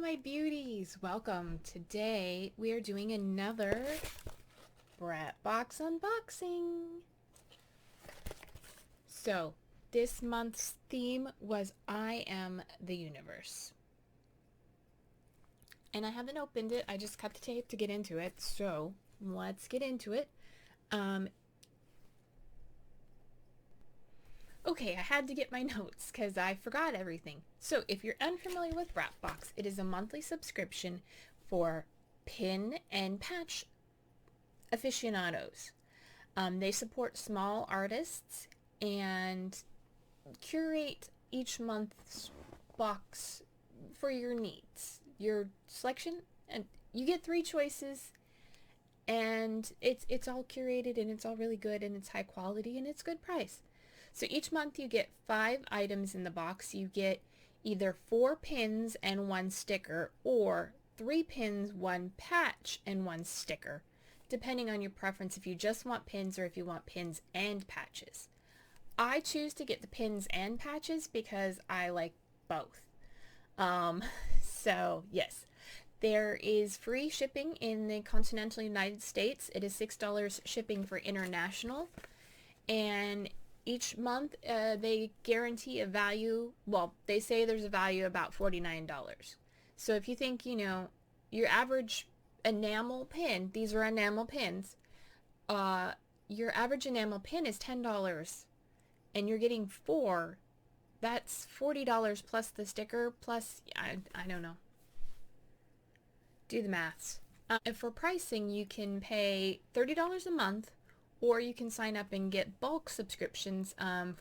my beauties, welcome. Today we are doing another Brat box unboxing. So this month's theme was I Am the Universe. And I haven't opened it, I just cut the tape to get into it, so let's get into it. Okay, I had to get my notes because I forgot everything. So if you're unfamiliar with Bratbox, it is a monthly subscription for pin and patch aficionados. They support small artists and curate each month's box for your needs, your selection, and you get 3 choices, and it's all curated and it's all really good and it's high quality and it's good price. So each month you get 5 items in the box. You get either 4 pins and 1 sticker, or 3 pins, 1 patch, and 1 sticker, depending on your preference if you just want pins or if you want pins and patches. I choose to get the pins and patches because I like both. So yes, there is free shipping in the continental United States. It is $6 shipping for international, and each month they guarantee a value. Well, they say there's a value about $49. So if you think, your average enamel pin, these are enamel pins, your average enamel pin is $10 and you're getting 4, that's $40 plus the sticker plus, I don't know. Do the maths. And for pricing, you can pay $30 a month, or you can sign up and get bulk subscriptions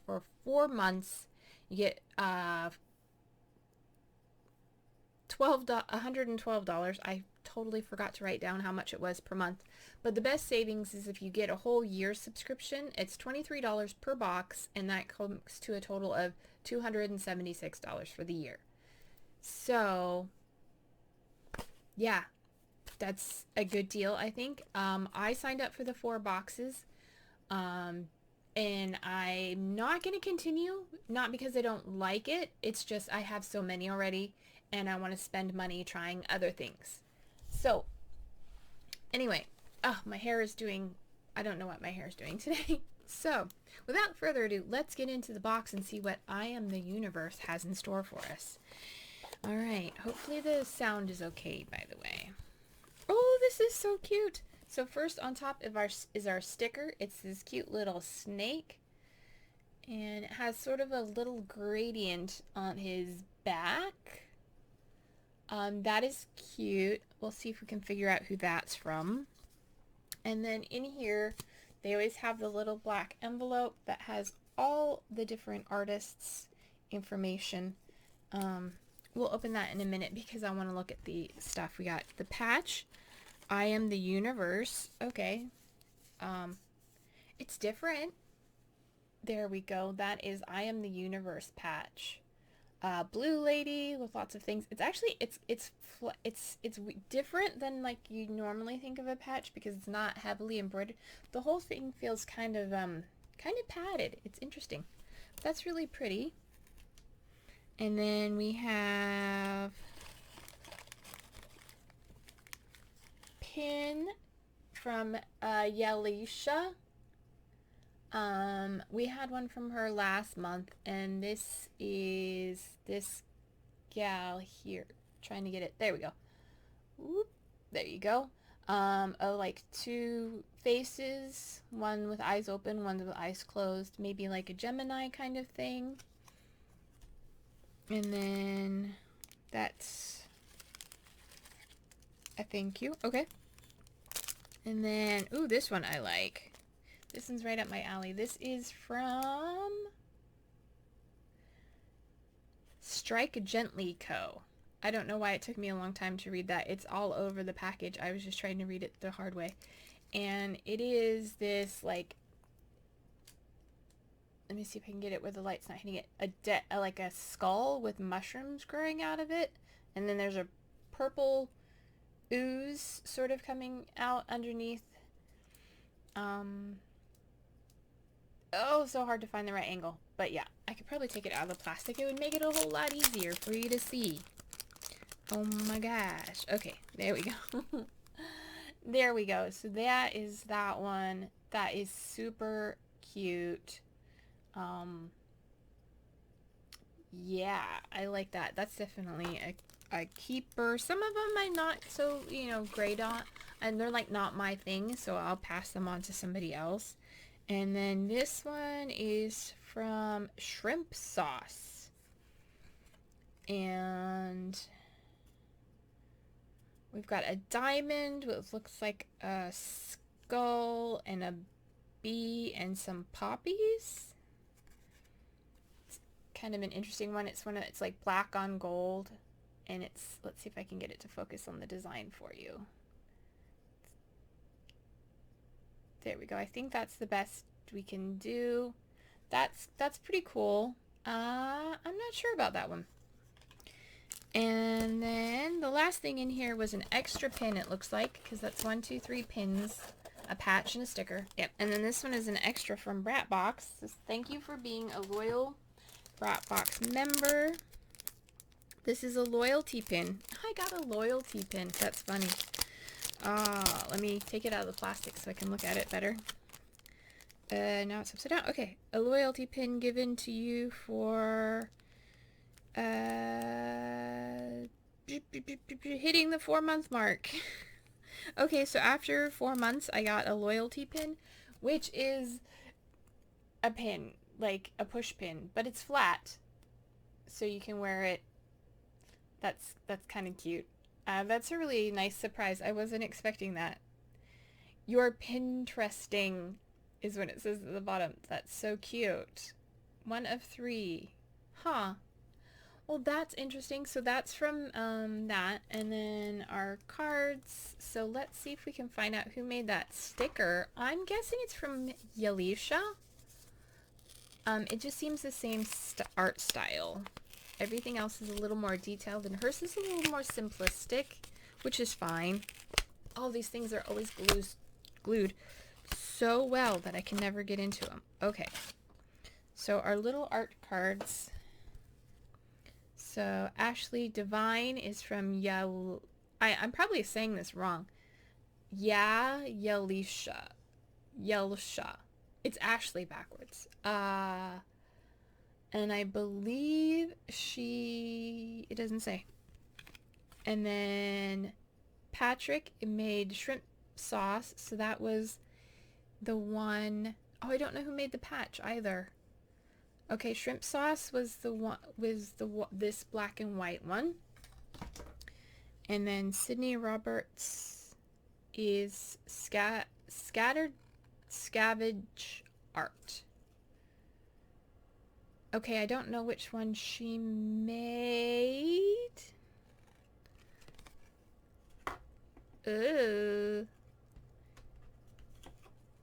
for 4 months. You get $112. I totally forgot to write down how much it was per month. But the best savings is if you get a whole year subscription. It's $23 per box, and that comes to a total of $276 for the year. So, yeah, that's a good deal, I think. I signed up for the 4 boxes, and I'm not going to continue, not because I don't like it. It's just I have so many already, and I want to spend money trying other things. So, anyway, my hair is doing, I don't know what my hair is doing today. So, without further ado, let's get into the box and see what I Am the Universe has in store for us. Alright, hopefully the sound is okay, by the way. Oh, this is so cute. So first on top of is our sticker. It's this cute little snake, and it has sort of a little gradient on his back. That is cute. We'll see if we can figure out who that's from. And then in here, they always have the little black envelope that has all the different artists' information. We'll open that in a minute because I want to look at the stuff. We got the patch, I Am the Universe. Okay. It's different. There we go. That is I Am the Universe patch. Blue lady with lots of things. It's actually, it's different than like you normally think of a patch because it's not heavily embroidered. The whole thing feels kind of padded. It's interesting. That's really pretty. And then we have pin from Yalisha. We had one from her last month, and this is this gal here. Trying to get it. There we go. Whoop. There you go. Like 2 faces, one with eyes open, one with eyes closed, maybe like a Gemini kind of thing. And then that's a thank you. Okay. And then, ooh, this one I like. This one's right up my alley. This is from Strike Gently Co. I don't know why it took me a long time to read that. It's all over the package. I was just trying to read it the hard way. And it is this, like, let me see if I can get it where the light's not hitting it. Like a skull with mushrooms growing out of it. And then there's a purple ooze sort of coming out underneath. Oh, so hard to find the right angle. But yeah, I could probably take it out of the plastic. It would make it a whole lot easier for you to see. Oh my gosh. Okay, there we go. There we go. So that is that one. That is super cute. Yeah, I like that. That's definitely a keeper. Some of them I'm not so, great on, and they're like not my thing, so I'll pass them on to somebody else. And then this one is from Shrimp Sauce. And we've got a diamond, which looks like a skull and a bee and some poppies. It's kind of an interesting one. It's like black on gold, and let's see if I can get it to focus on the design for you. There we go. I think that's the best we can do. That's pretty cool. I'm not sure about that one. And then the last thing in here was an extra pin, it looks like, because that's 1, 2, 3 pins, a patch, and a sticker. Yep. And then this one is an extra from Brat Box. Says, thank you for being a loyal Brat Box member. This is a loyalty pin. I got a loyalty pin. That's funny. Let me take it out of the plastic so I can look at it better. Now it's upside down. Okay. A loyalty pin given to you for hitting the 4-month mark. Okay, so after 4 months, I got a loyalty pin, which is a pin, like a push pin, but it's flat, so you can wear it. That's kind of cute. That's a really nice surprise. I wasn't expecting that. Your Pinteresting is what it says at the bottom. That's so cute. 1 of 3. Huh. Well, that's interesting. So that's from that. And then our cards. So let's see if we can find out who made that sticker. I'm guessing it's from Yalisha. It just seems the same art style. Everything else is a little more detailed, and hers is a little more simplistic, which is fine. All these things are always glued so well that I can never get into them. Okay. So our little art cards. So Ashley Divine is from I'm probably saying this wrong. Yalisha. It's Ashley backwards. And I believe it doesn't say. And then Patrick made shrimp sauce, so that was the one. Oh, I don't know who made the patch either. Okay, shrimp sauce was this black and white one. And then Sydney Roberts is scattered scavenge art. Okay, I don't know which one she made.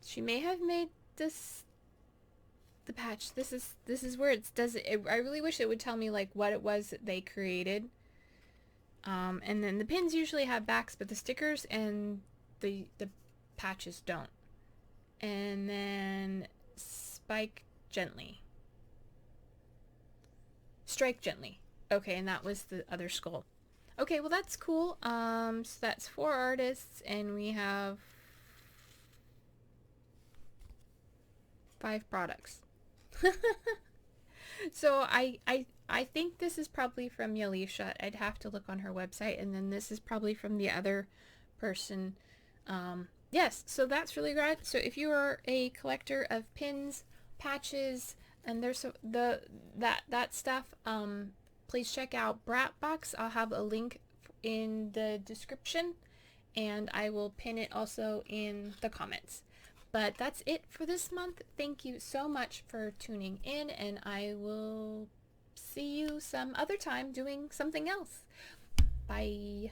She may have made the patch. This is where it does it. I really wish it would tell me like what it was that they created. And then the pins usually have backs, but the stickers and the patches don't. And then Strike Gently. Okay, and that was the other skull. Okay, well that's cool. So that's 4 artists, and we have 5 products. So I think this is probably from Yalisha. I'd have to look on her website, and then this is probably from the other person. Yes, so that's really great. So if you are a collector of pins, patches, and there's that stuff, please check out Brat Box. I'll have a link in the description, and I will pin it also in the comments. But that's it for this month. Thank you so much for tuning in, and I will see you some other time doing something else. Bye.